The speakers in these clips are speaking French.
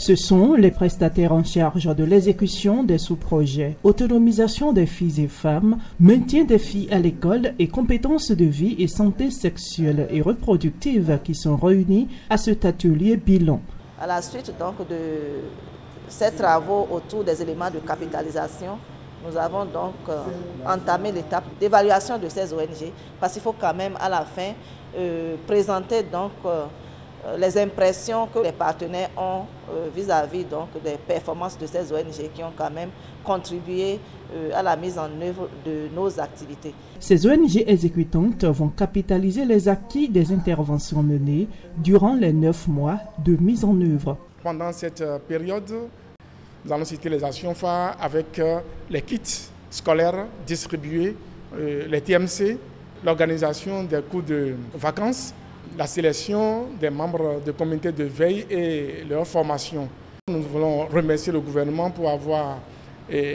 Ce sont les prestataires en charge de l'exécution des sous-projets, autonomisation des filles et femmes, maintien des filles à l'école et compétences de vie et santé sexuelle et reproductive qui sont réunis à cet atelier bilan. À la suite donc de ces travaux autour des éléments de capitalisation, nous avons donc entamé l'étape d'évaluation de ces ONG parce qu'il faut quand même à la fin présenter donc les impressions que les partenaires ont vis-à-vis donc des performances de ces ONG qui ont quand même contribué à la mise en œuvre de nos activités. Ces ONG exécutantes vont capitaliser les acquis des interventions menées durant les 9 mois de mise en œuvre. Pendant cette période, nous allons citer les actions phares avec les kits scolaires distribués, les TMC, l'organisation des cours de vacances, la sélection des membres de comités de veille et leur formation. Nous voulons remercier le gouvernement pour avoir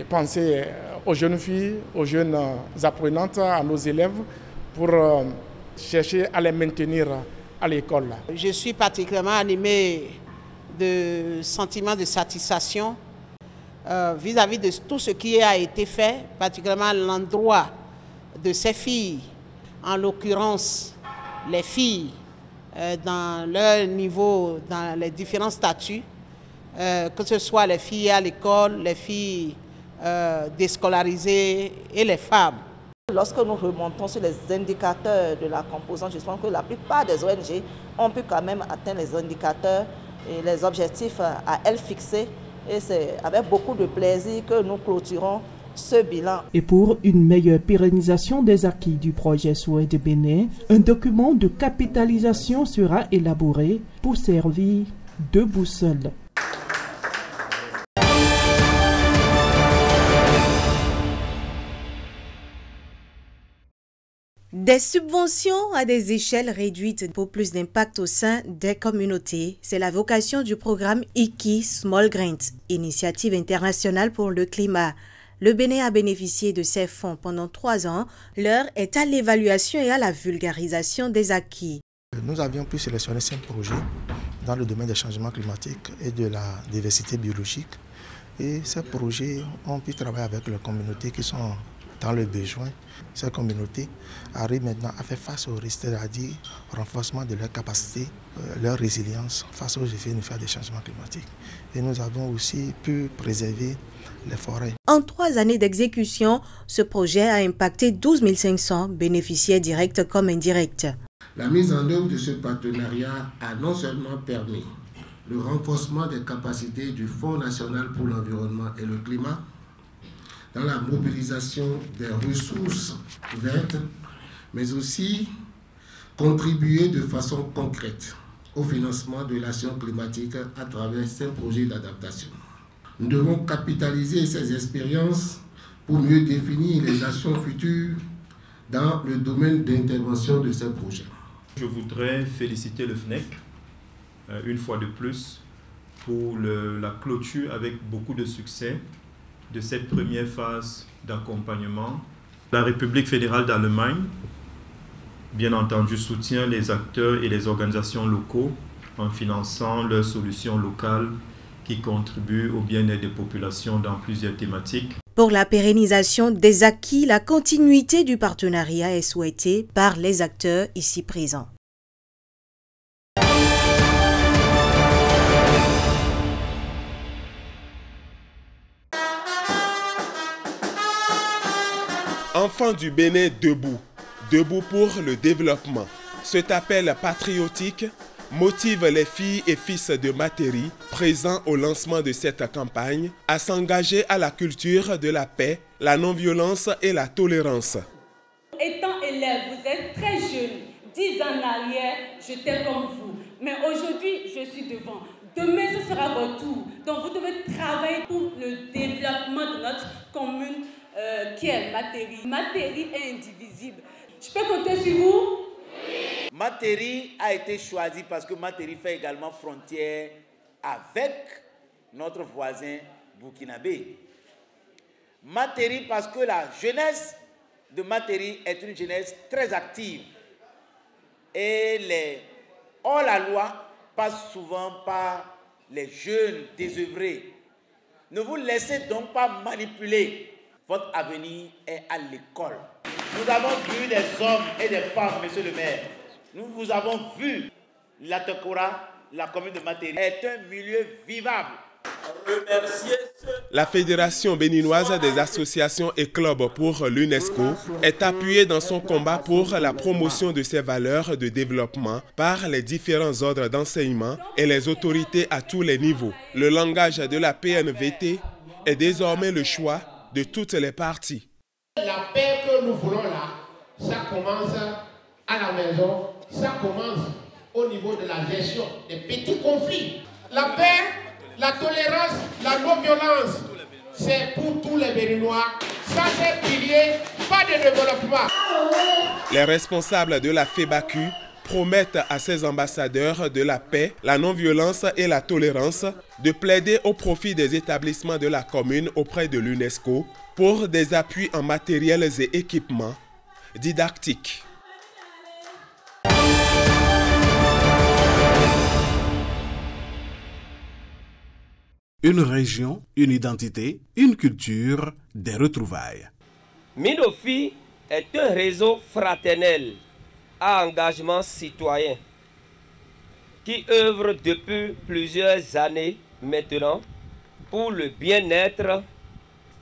pensé aux jeunes filles, aux jeunes apprenantes, à nos élèves, pour chercher à les maintenir à l'école. Je suis particulièrement animée de sentiments de satisfaction vis-à-vis de tout ce qui a été fait, particulièrement à l'endroit de ces filles, en l'occurrence les filles dans leur niveau, dans les différents statuts, que ce soit les filles à l'école, les filles déscolarisées et les femmes. Lorsque nous remontons sur les indicateurs de la composante, je pense que la plupart des ONG ont pu quand même atteindre les indicateurs et les objectifs à elles fixés. Et c'est avec beaucoup de plaisir que nous clôturons ce bilan. Et pour une meilleure pérennisation des acquis du projet Souhaité Bénin, un document de capitalisation sera élaboré pour servir de boussole. Des subventions à des échelles réduites pour plus d'impact au sein des communautés, c'est la vocation du programme IKI Small Grants, Initiative internationale pour le climat. Le Bénin a bénéficié de ces fonds pendant 3 ans. L'heure est à l'évaluation et à la vulgarisation des acquis. Nous avions pu sélectionner 5 projets dans le domaine des changements climatiques et de la diversité biologique. Et ces projets ont pu travailler avec les communautés qui sont dans le besoin. Ces communautés arrivent maintenant à faire face aux risques, c'est-à-dire renforcement de leur capacité, leur résilience face aux effets néfastes des changements climatiques. Et nous avons aussi pu préserver les forêts. En 3 années d'exécution, ce projet a impacté 12 500 bénéficiaires directs comme indirects. La mise en œuvre de ce partenariat a non seulement permis le renforcement des capacités du Fonds national pour l'environnement et le climat, dans la mobilisation des ressources vertes, mais aussi contribuer de façon concrète au financement de l'action climatique à travers ces projets d'adaptation. Nous devons capitaliser ces expériences pour mieux définir les actions futures dans le domaine d'intervention de ces projets. Je voudrais féliciter le FNEC, une fois de plus, pour la clôture avec beaucoup de succès de cette première phase d'accompagnement. La République fédérale d'Allemagne, bien entendu, soutient les acteurs et les organisations locaux en finançant leurs solutions locales qui contribuent au bien-être des populations dans plusieurs thématiques. Pour la pérennisation des acquis, la continuité du partenariat est souhaitée par les acteurs ici présents. Enfants du Bénin debout, debout pour le développement. Cet appel patriotique motive les filles et fils de Materi, présents au lancement de cette campagne, à s'engager à la culture de la paix, la non-violence et la tolérance. Étant élève, vous êtes très jeune. 10 ans en arrière, j'étais comme vous. Mais aujourd'hui, je suis devant. Demain, ce sera votre tour. Donc, vous devez travailler pour le développement de notre commune qui est Materi. Materi est indivisible. Je peux compter sur vous? Oui. Materi a été choisi parce que Materi fait également frontière avec notre voisin burkinabé. Materi parce que la jeunesse de Materi est une jeunesse très active. Et la loi passe souvent par les jeunes désœuvrés. Ne vous laissez donc pas manipuler. Votre avenir est à l'école. Nous avons vu des hommes et des femmes, monsieur le maire. Nous vous avons vu. La Tekora, la commune de Materi, est un milieu vivable. La Fédération béninoise des associations et clubs pour l'UNESCO est appuyée dans son combat pour la promotion de ses valeurs de développement par les différents ordres d'enseignement et les autorités à tous les niveaux. Le langage de la PNVT est désormais le choix de toutes les parties. La paix que nous voulons là, ça commence à la maison, ça commence au niveau de la gestion des petits conflits. La paix, la tolérance, la non-violence, c'est pour tous les Béninois. Ça, c'est pilier, pas de développement. Les responsables de la FEBACU promettent à ses ambassadeurs de la paix, la non-violence et la tolérance de plaider au profit des établissements de la commune auprès de l'UNESCO pour des appuis en matériels et équipements didactiques. Une région, une identité, une culture, des retrouvailles. Minofi est un réseau fraternel à engagement citoyen qui œuvre depuis plusieurs années maintenant pour le bien-être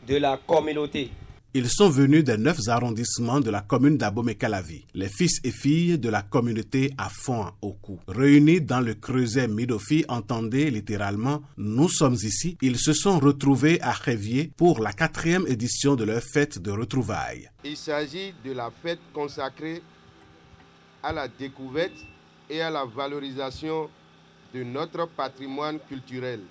de la communauté. Ils sont venus des 9 arrondissements de la commune d'Abomey-Calavi, les fils et filles de la communauté à Foin-Oku. Réunis dans le creuset Midofi, entendez littéralement « Nous sommes ici », ils se sont retrouvés à Révier pour la 4e édition de leur fête de retrouvailles. Il s'agit de la fête consacrée à la découverte et à la valorisation de notre patrimoine culturel.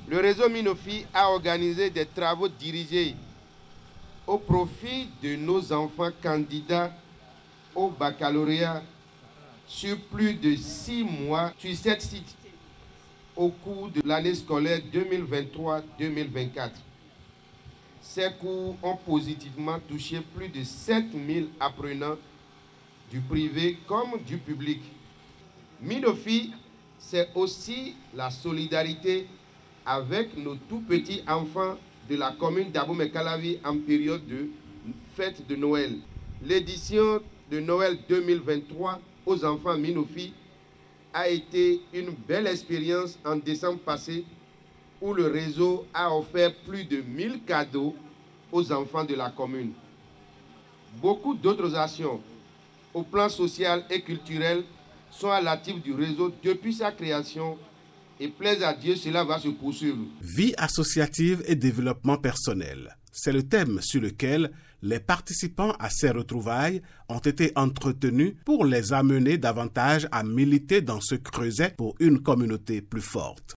Le réseau Minofi a organisé des travaux dirigés au profit de nos enfants candidats au baccalauréat sur plus de 6 mois sur 7 sites au cours de l'année scolaire 2023-2024. Ces cours ont positivement touché plus de 7000 apprenants du privé comme du public. Minofi, c'est aussi la solidarité avec nos tout petits enfants de la commune d'Abomey-Calavi en période de fête de Noël. L'édition de Noël 2023 aux enfants Minofi a été une belle expérience en décembre passé où le réseau a offert plus de 1000 cadeaux aux enfants de la commune. Beaucoup d'autres actions au plan social et culturel sont à l'actif du réseau depuis sa création. Et plaise à Dieu, cela va se poursuivre. Vie associative et développement personnel. C'est le thème sur lequel les participants à ces retrouvailles ont été entretenus pour les amener davantage à militer dans ce creuset pour une communauté plus forte.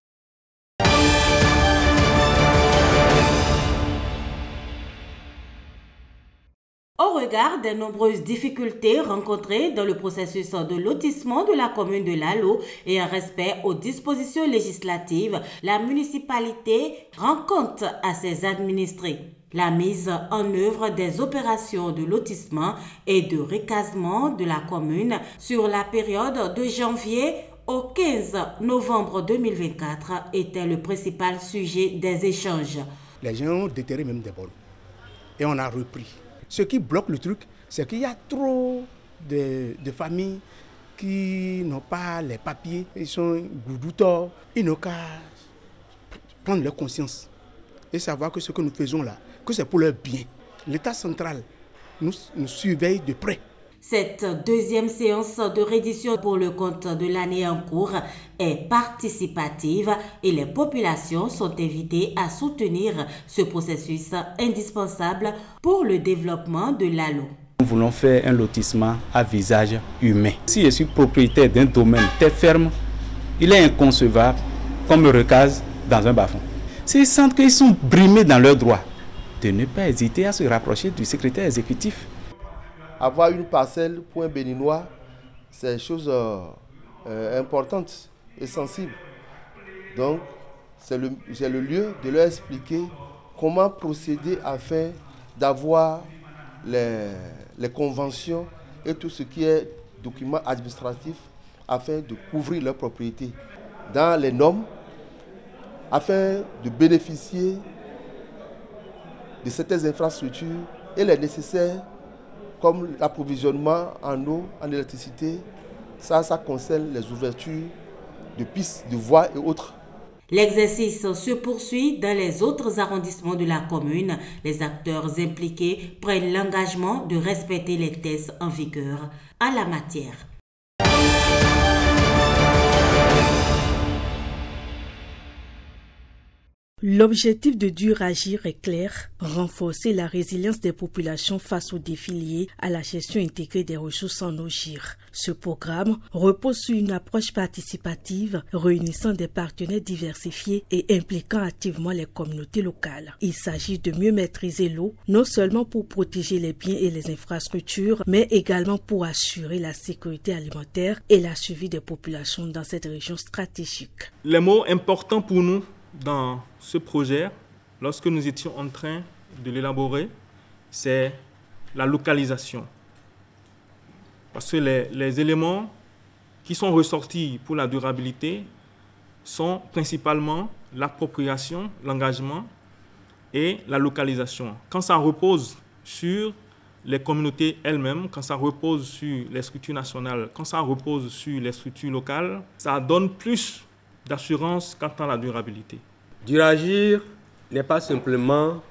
Au regard des nombreuses difficultés rencontrées dans le processus de lotissement de la commune de Lalo et en respect aux dispositions législatives, la municipalité rend compte à ses administrés. La mise en œuvre des opérations de lotissement et de recasement de la commune sur la période de janvier au 15 novembre 2024 était le principal sujet des échanges. Les gens ont déterré même des bornes et on a repris. Ce qui bloque le truc, c'est qu'il y a trop de familles qui n'ont pas les papiers, ils sont goudoutors, ils n'ont qu'à prendre leur conscience et savoir que ce que nous faisons là, que c'est pour leur bien. L'État central nous surveille de près. Cette deuxième séance de reddition pour le compte de l'année en cours est participative et les populations sont invitées à soutenir ce processus indispensable pour le développement de Lalo. Nous voulons faire un lotissement à visage humain. Si je suis propriétaire d'un domaine très ferme, il est inconcevable qu'on me recase dans un bas-fond. S'ils sentent qu'ils sont brimés dans leurs droits, de ne pas hésiter à se rapprocher du secrétaire exécutif. Avoir une parcelle pour un Béninois, c'est une chose importante et sensible. Donc, c'est le lieu de leur expliquer comment procéder afin d'avoir les conventions et tout ce qui est documents administratifs afin de couvrir leur propriété. dans les normes afin de bénéficier de certaines infrastructures et les nécessaires comme l'approvisionnement en eau, en électricité. Ça concerne les ouvertures de pistes, de voies et autres. L'exercice se poursuit dans les autres arrondissements de la commune. Les acteurs impliqués prennent l'engagement de respecter les tests en vigueur en la matière. L'objectif de Duragir est clair, renforcer la résilience des populations face aux défis liés à la gestion intégrée des ressources en eau GIR. Ce programme repose sur une approche participative réunissant des partenaires diversifiés et impliquant activement les communautés locales. Il s'agit de mieux maîtriser l'eau, non seulement pour protéger les biens et les infrastructures, mais également pour assurer la sécurité alimentaire et la survie des populations dans cette région stratégique. Les mots importants pour nous dans ce projet, lorsque nous étions en train de l'élaborer, c'est la localisation. Parce que les éléments qui sont ressortis pour la durabilité sont principalement l'appropriation, l'engagement et la localisation. Quand ça repose sur les communautés elles-mêmes, quand ça repose sur les structures nationales, quand ça repose sur les structures locales, ça donne plus d'assurance quant à la durabilité. Duragir n'est pas simplement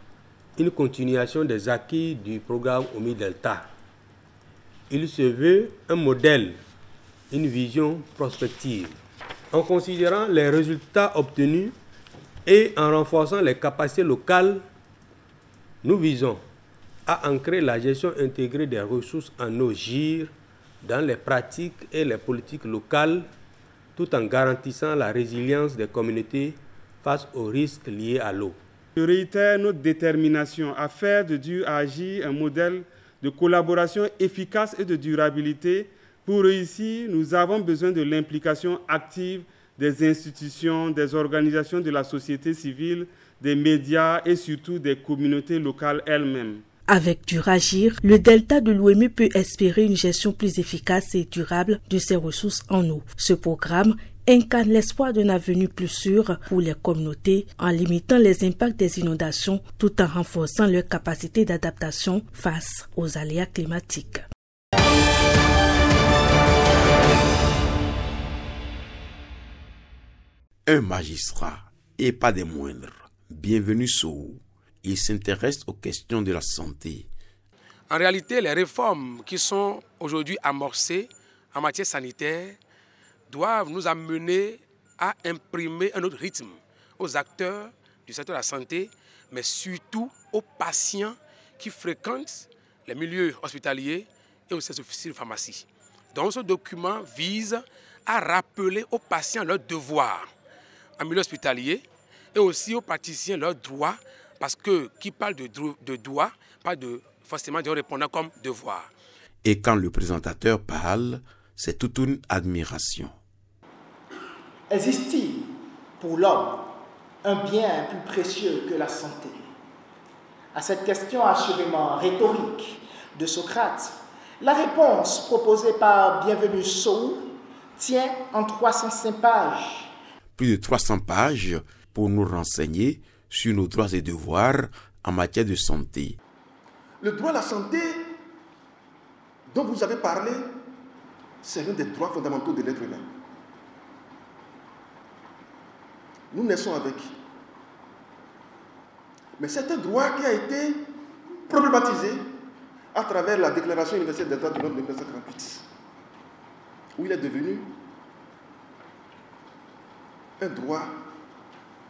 une continuation des acquis du programme OMI Delta. Il se veut un modèle, une vision prospective. En considérant les résultats obtenus et en renforçant les capacités locales, nous visons à ancrer la gestion intégrée des ressources en eau GIR dans les pratiques et les politiques locales, tout en garantissant la résilience des communautés face aux risques liés à l'eau. Je réitère notre détermination à faire de Duragir un modèle de collaboration efficace et de durabilité. Pour réussir, nous avons besoin de l'implication active des institutions, des organisations de la société civile, des médias et surtout des communautés locales elles-mêmes. Avec Duragir, le delta de l'Ouémé peut espérer une gestion plus efficace et durable de ses ressources en eau. Ce programme incarne l'espoir d'un avenir plus sûr pour les communautés en limitant les impacts des inondations tout en renforçant leur capacité d'adaptation face aux aléas climatiques. Un magistrat, et pas des moindres, bienvenue Sow. Il s'intéresse aux questions de la santé. En réalité, les réformes qui sont aujourd'hui amorcées en matière sanitaire doivent nous amener à imprimer un autre rythme aux acteurs du secteur de la santé, mais surtout aux patients qui fréquentent les milieux hospitaliers et aussi les officines de pharmacie. Donc ce document vise à rappeler aux patients leurs devoirs en milieu hospitalier et aussi aux praticiens leurs droits, parce que qui parle de droit, parle forcément de répondant comme devoir. Et quand le présentateur parle, c'est toute une admiration. Existe-t-il pour l'homme un bien plus précieux que la santé? À cette question assurément rhétorique de Socrate, la réponse proposée par Bienvenu Sow tient en 305 pages. Plus de 300 pages pour nous renseigner sur nos droits et devoirs en matière de santé. Le droit à la santé dont vous avez parlé, c'est l'un des droits fondamentaux de l'être humain. Nous naissons avec. Mais c'est un droit qui a été problématisé à travers la Déclaration universelle des droits de l'homme de 1948, où il est devenu un droit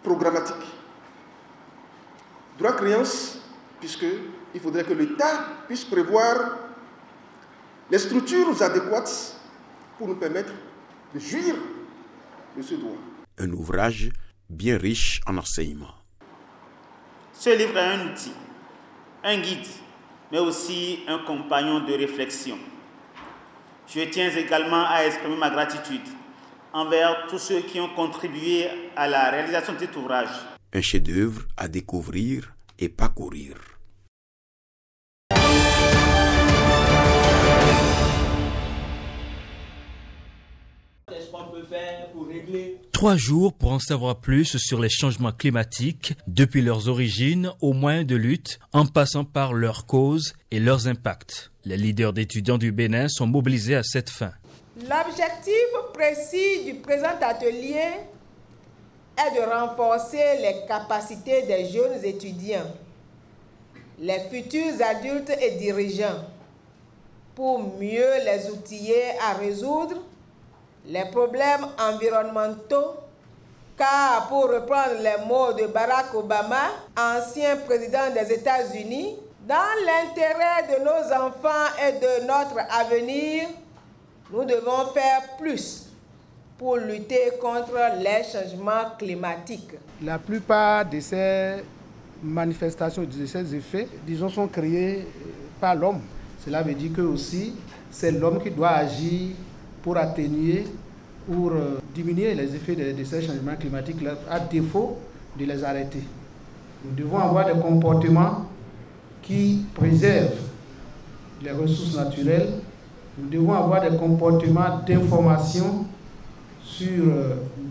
programmatique. Droit créance, puisqu'il faudrait que l'État puisse prévoir les structures adéquates pour nous permettre de jouir de ce droit. Un ouvrage bien riche en enseignements. Ce livre est un outil, un guide, mais aussi un compagnon de réflexion. Je tiens également à exprimer ma gratitude envers tous ceux qui ont contribué à la réalisation de cet ouvrage. Un chef-d'œuvre à découvrir et parcourir. qu'on peut faire pour régler. 3 jours pour en savoir plus sur les changements climatiques, depuis leurs origines aux moyens de lutte, en passant par leurs causes et leurs impacts. Les leaders d'étudiants du Bénin sont mobilisés à cette fin. L'objectif précis du présent atelier est de renforcer les capacités des jeunes étudiants, les futurs adultes et dirigeants, pour mieux les outiller à résoudre les problèmes environnementaux, car pour reprendre les mots de Barack Obama, ancien président des États-Unis, dans l'intérêt de nos enfants et de notre avenir, nous devons faire plus pour lutter contre les changements climatiques. La plupart de ces manifestations, de ces effets, disons, sont créés par l'homme. Cela veut dire que aussi, c'est l'homme qui doit agir pour atténuer, pour diminuer les effets de ces changements climatiques, à défaut de les arrêter. Nous devons avoir des comportements qui préservent les ressources naturelles. Nous devons avoir des comportements d'information sur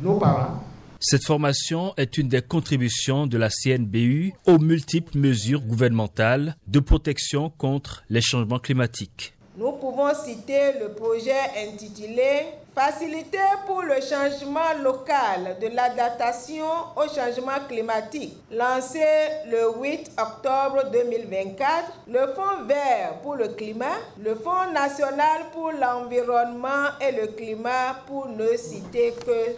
nos parents. Cette formation est une des contributions de la CNBU aux multiples mesures gouvernementales de protection contre les changements climatiques. Nous pouvons citer le projet intitulé « Faciliter pour le changement local de l'adaptation au changement climatique » lancé le 8 octobre 2024, le Fonds vert pour le climat, le Fonds national pour l'environnement et le climat, pour ne citer que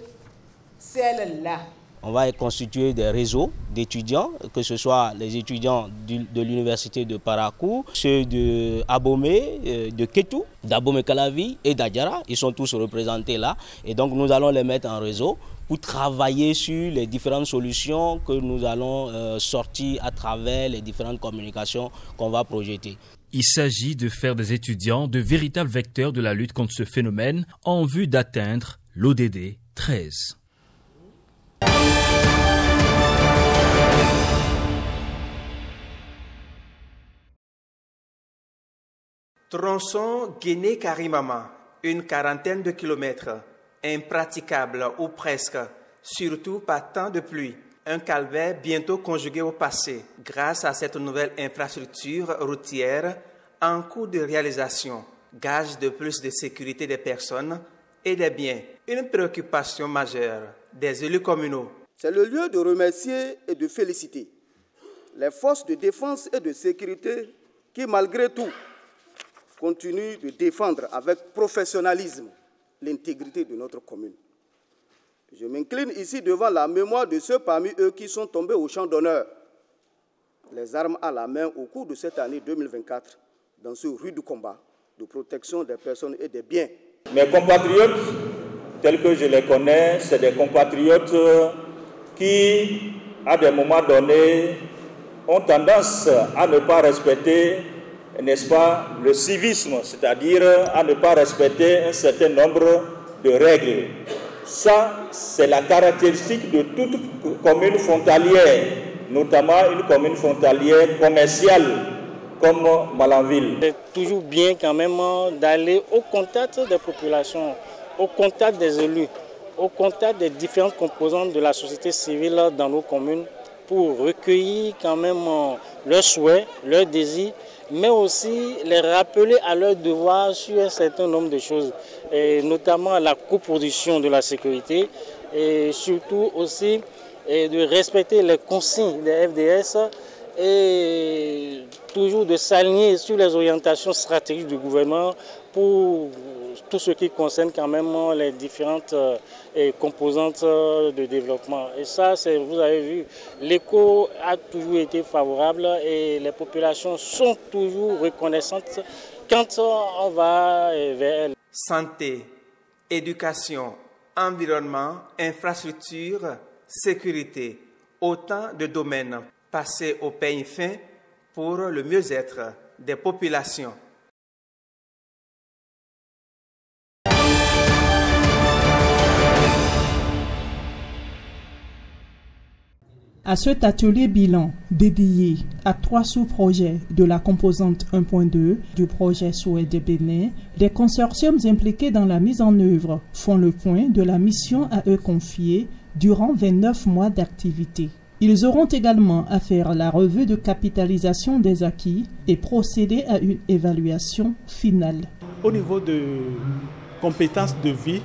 celle-là. On va constituer des réseaux d'étudiants, que ce soit les étudiants de l'université de Parakou, ceux de Abomey, de Kétou, d'Abomey-Calavi et d'Adjara. Ils sont tous représentés là. Et donc nous allons les mettre en réseau pour travailler sur les différentes solutions que nous allons sortir à travers les différentes communications qu'on va projeter. Il s'agit de faire des étudiants de véritables vecteurs de la lutte contre ce phénomène en vue d'atteindre l'ODD 13. Tronçon Guinée-Karimama, une quarantaine de kilomètres, impraticable ou presque, surtout par temps de pluie. Un calvaire bientôt conjugué au passé, grâce à cette nouvelle infrastructure routière en cours de réalisation, gage de plus de sécurité des personnes et des biens. Une préoccupation majeure des élus communaux. C'est le lieu de remercier et de féliciter les forces de défense et de sécurité qui, malgré tout, continuent de défendre avec professionnalisme l'intégrité de notre commune. Je m'incline ici devant la mémoire de ceux parmi eux qui sont tombés au champ d'honneur, les armes à la main au cours de cette année 2024, dans ce rude combat de protection des personnes et des biens. Mes compatriotes, tels que je les connais, c'est des compatriotes qui, à des moments donnés, ont tendance à ne pas respecter, n'est-ce pas, le civisme, c'est-à-dire à ne pas respecter un certain nombre de règles. Ça, c'est la caractéristique de toute commune frontalière, notamment une commune frontalière commerciale comme Malanville. C'est toujours bien quand même d'aller au contact des populations, au contact des élus, au contact des différentes composantes de la société civile dans nos communes pour recueillir quand même leurs souhaits, leurs désirs, mais aussi les rappeler à leurs devoirs sur un certain nombre de choses, et notamment la coproduction de la sécurité et surtout aussi de respecter les consignes des FDS et toujours de s'aligner sur les orientations stratégiques du gouvernement pour tout ce qui concerne quand même les différentes composantes de développement. Et ça, vous avez vu, l'écho a toujours été favorable et les populations sont toujours reconnaissantes quand on va vers elles. Santé, éducation, environnement, infrastructure, sécurité, autant de domaines passés au peigne fin pour le mieux-être des populations. À cet atelier bilan dédié à 3 sous-projets de la composante 1.2 du projet Souhait de Bénin, les consortiums impliqués dans la mise en œuvre font le point de la mission à eux confiée durant 29 mois d'activité. Ils auront également à faire la revue de capitalisation des acquis et procéder à une évaluation finale. Au niveau de compétences de vie,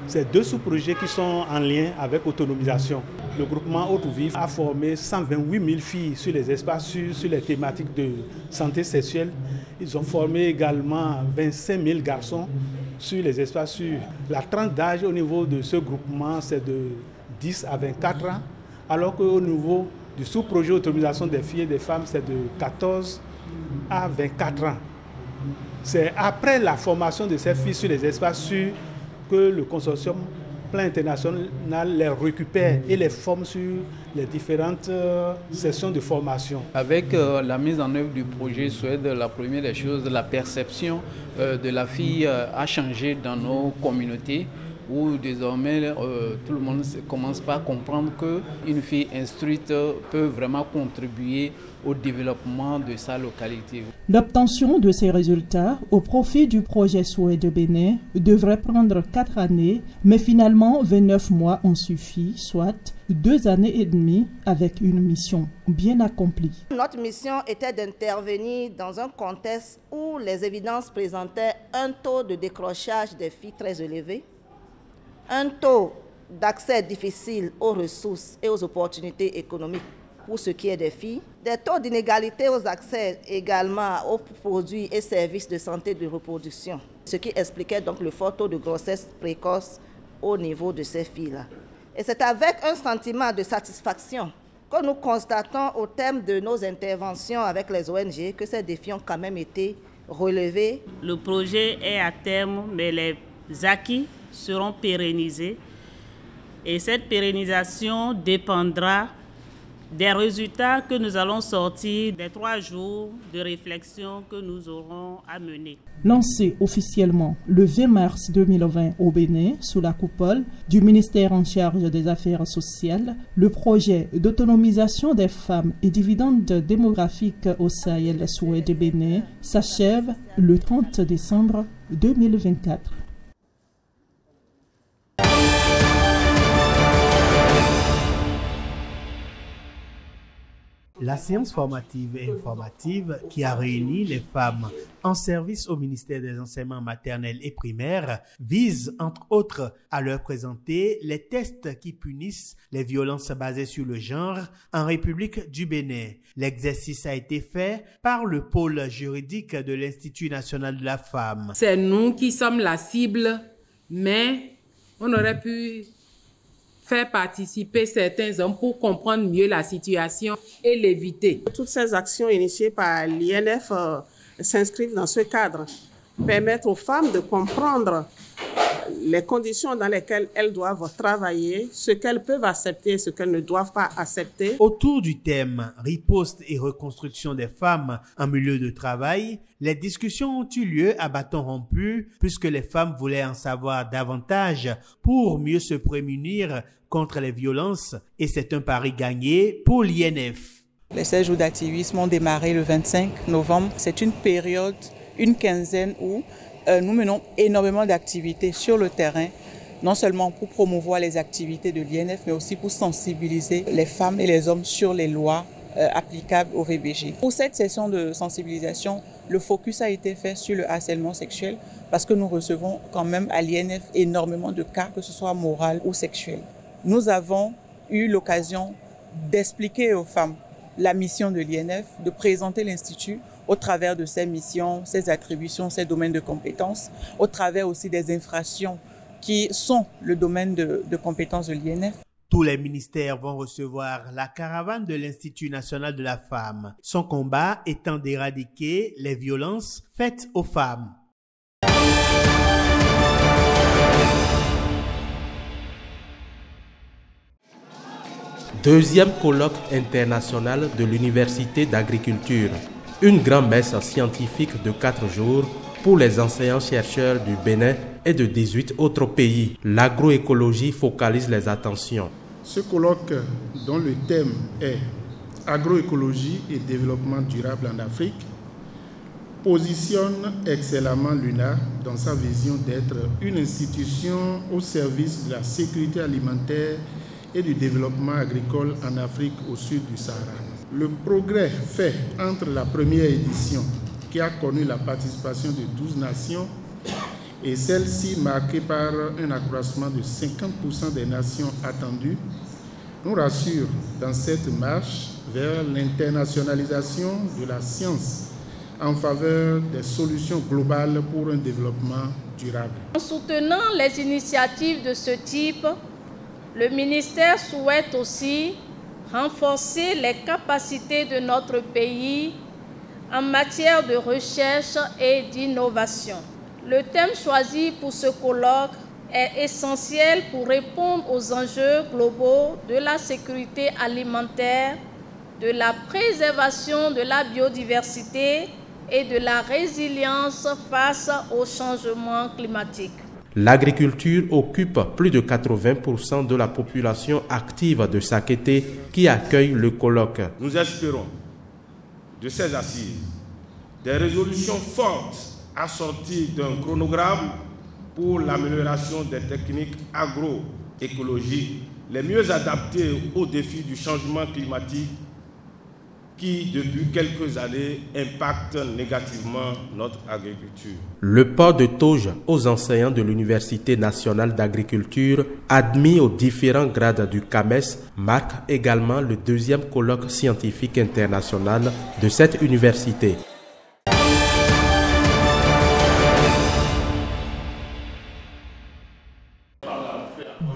c'est 2 sous-projets qui sont en lien avec autonomisation. Le groupement Haute-Vie a formé 128 000 filles sur les espaces sûrs, sur les thématiques de santé sexuelle. Ils ont formé également 25 000 garçons sur les espaces sûrs. La tranche d'âge au niveau de ce groupement, c'est de 10 à 24 ans, alors qu'au niveau du sous-projet autonomisation des filles et des femmes, c'est de 14 à 24 ans. C'est après la formation de ces filles sur les espaces sûrs que le consortium Plan International les récupère et les forme sur les différentes sessions de formation. Avec la mise en œuvre du projet Souhait, la première des choses, la perception de la fille a changé dans nos communautés, où désormais tout le monde commence par comprendre qu'une fille instruite peut vraiment contribuer au développement de sa localité. L'obtention de ces résultats au profit du projet Souhait de Bénin devrait prendre 4 années, mais finalement 29 mois ont suffi, soit 2 années et demie avec une mission bien accomplie. Notre mission était d'intervenir dans un contexte où les évidences présentaient un taux de décrochage des filles très élevé, un taux d'accès difficile aux ressources et aux opportunités économiques pour ce qui est des filles, des taux d'inégalité aux accès également aux produits et services de santé de reproduction, ce qui expliquait donc le fort taux de grossesse précoce au niveau de ces filles-là. Et c'est avec un sentiment de satisfaction que nous constatons au terme de nos interventions avec les ONG que ces défis ont quand même été relevés. Le projet est à terme, mais les acquis seront pérennisés et cette pérennisation dépendra des résultats que nous allons sortir des 3 jours de réflexion que nous aurons à mener. Lancé officiellement le 20 mars 2020 au Bénin sous la coupole du ministère en charge des Affaires sociales, le projet d'autonomisation des femmes et dividendes démographiques au Sahel Souhait de Bénin s'achève le 30 décembre 2024. La séance formative et informative qui a réuni les femmes en service au ministère des enseignements maternels et primaires vise, entre autres, à leur présenter les tests qui punissent les violences basées sur le genre en République du Bénin. L'exercice a été fait par le pôle juridique de l'Institut national de la femme. C'est nous qui sommes la cible, mais on aurait pu faire participer certains hommes pour comprendre mieux la situation et l'éviter. Toutes ces actions initiées par l'INF s'inscrivent dans ce cadre, permettre aux femmes de comprendre les conditions dans lesquelles elles doivent travailler, ce qu'elles peuvent accepter et ce qu'elles ne doivent pas accepter. Autour du thème « Riposte et reconstruction des femmes en milieu de travail », les discussions ont eu lieu à bâton rompu puisque les femmes voulaient en savoir davantage pour mieux se prémunir contre les violences et c'est un pari gagné pour l'INF. Les 16 jours d'activisme ont démarré le 25 novembre. C'est une période, une quinzaine où nous menons énormément d'activités sur le terrain, non seulement pour promouvoir les activités de l'INF, mais aussi pour sensibiliser les femmes et les hommes sur les lois applicables au VBG. Pour cette session de sensibilisation, le focus a été fait sur le harcèlement sexuel parce que nous recevons quand même à l'INF énormément de cas, que ce soit moral ou sexuel. Nous avons eu l'occasion d'expliquer aux femmes la mission de l'INF, de présenter l'Institut au travers de ses missions, ses attributions, ses domaines de compétences, au travers aussi des infractions qui sont le domaine de compétences de l'INF. Tous les ministères vont recevoir la caravane de l'Institut national de la femme. Son combat étant d'éradiquer les violences faites aux femmes. Deuxième colloque international de l'Université d'agriculture. Une grand-messe scientifique de 4 jours pour les enseignants-chercheurs du Bénin et de 18 autres pays. L'agroécologie focalise les attentions Ce colloque, dont le thème est Agroécologie et développement durable en Afrique, positionne excellemment l'UNA dans sa vision d'être une institution au service de la sécurité alimentaire et du développement agricole en Afrique au sud du Sahara. Le progrès fait entre la première édition, qui a connu la participation de 12 nations, et celle-ci marquée par un accroissement de 50% des nations attendues, nous rassure dans cette marche vers l'internationalisation de la science en faveur des solutions globales pour un développement durable. En soutenant les initiatives de ce type, le ministère souhaite aussi renforcer les capacités de notre pays en matière de recherche et d'innovation. Le thème choisi pour ce colloque est essentiel pour répondre aux enjeux globaux de la sécurité alimentaire, de la préservation de la biodiversité et de la résilience face au changement climatique. L'agriculture occupe plus de 80% de la population active de Sakété qui accueille le colloque. Nous espérons de ces assises des résolutions fortes assorties d'un chronogramme pour l'amélioration des techniques agroécologiques les mieux adaptées aux défis du changement climatique qui, depuis quelques années, impactent négativement notre agriculture. Le port de toge aux enseignants de l'Université nationale d'agriculture, admis aux différents grades du CAMES, marque également le deuxième colloque scientifique international de cette université.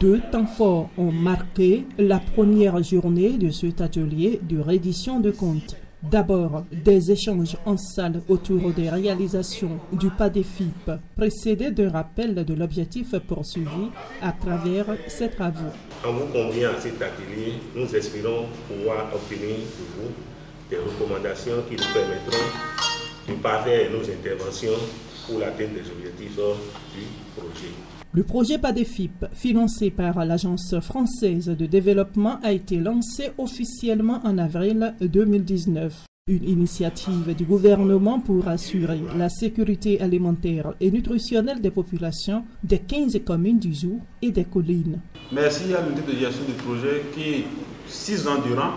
Deux temps forts ont marqué la première journée de cet atelier de reddition de comptes. D'abord, des échanges en salle autour des réalisations du PADEFIP, précédés d'un rappel de l'objectif poursuivi à travers ces travaux. En vous conviant à cet atelier, nous espérons pouvoir obtenir de vous des recommandations qui nous permettront de parfaire nos interventions pour l'atteinte des objectifs du projet. Le projet PADEFIP, financé par l'Agence française de développement, a été lancé officiellement en avril 2019. Une initiative du gouvernement pour assurer la sécurité alimentaire et nutritionnelle des populations des 15 communes du Zou et des collines. Merci à l'unité de gestion du projet qui, 6 ans durant,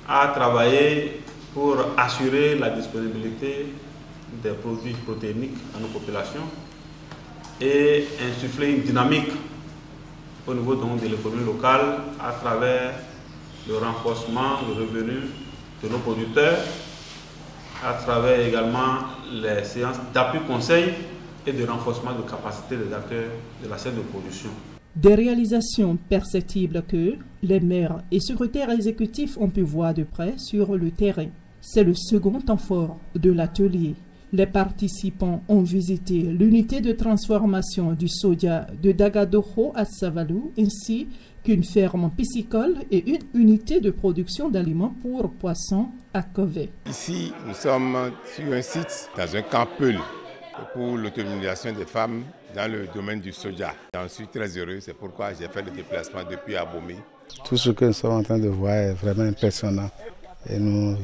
a travaillé pour assurer la disponibilité des produits protéiniques à nos populations et insuffler une dynamique au niveau de l'économie locale à travers le renforcement du revenu de nos producteurs, à travers également les séances d'appui conseil et de renforcement de capacité des acteurs de la chaîne de production. Des réalisations perceptibles que les maires et secrétaires exécutifs ont pu voir de près sur le terrain. C'est le second temps fort de l'atelier. Les participants ont visité l'unité de transformation du soja de Dagadoro à Savalou, ainsi qu'une ferme piscicole et une unité de production d'aliments pour poissons à Kové. Ici, nous sommes sur un site dans un camp Peul pour l'autonomisation des femmes dans le domaine du soja. J'en suis très heureux, c'est pourquoi j'ai fait le déplacement depuis Abomey. Tout ce que nous sommes en train de voir est vraiment impressionnant et nous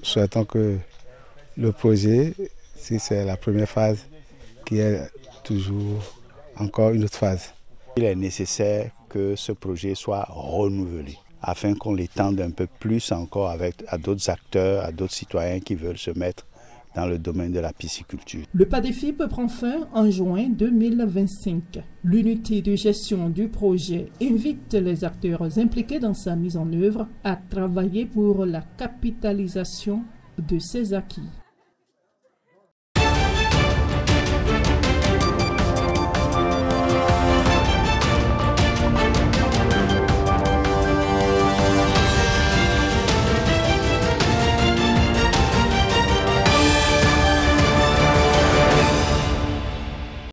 souhaitons que le projet, si c'est la première phase, qu'il y ait toujours encore une autre phase. Il est nécessaire que ce projet soit renouvelé afin qu'on l'étende un peu plus encore à d'autres acteurs, à d'autres citoyens qui veulent se mettre dans le domaine de la pisciculture. Le PADEFIP prend fin en juin 2025. L'unité de gestion du projet invite les acteurs impliqués dans sa mise en œuvre à travailler pour la capitalisation de ses acquis.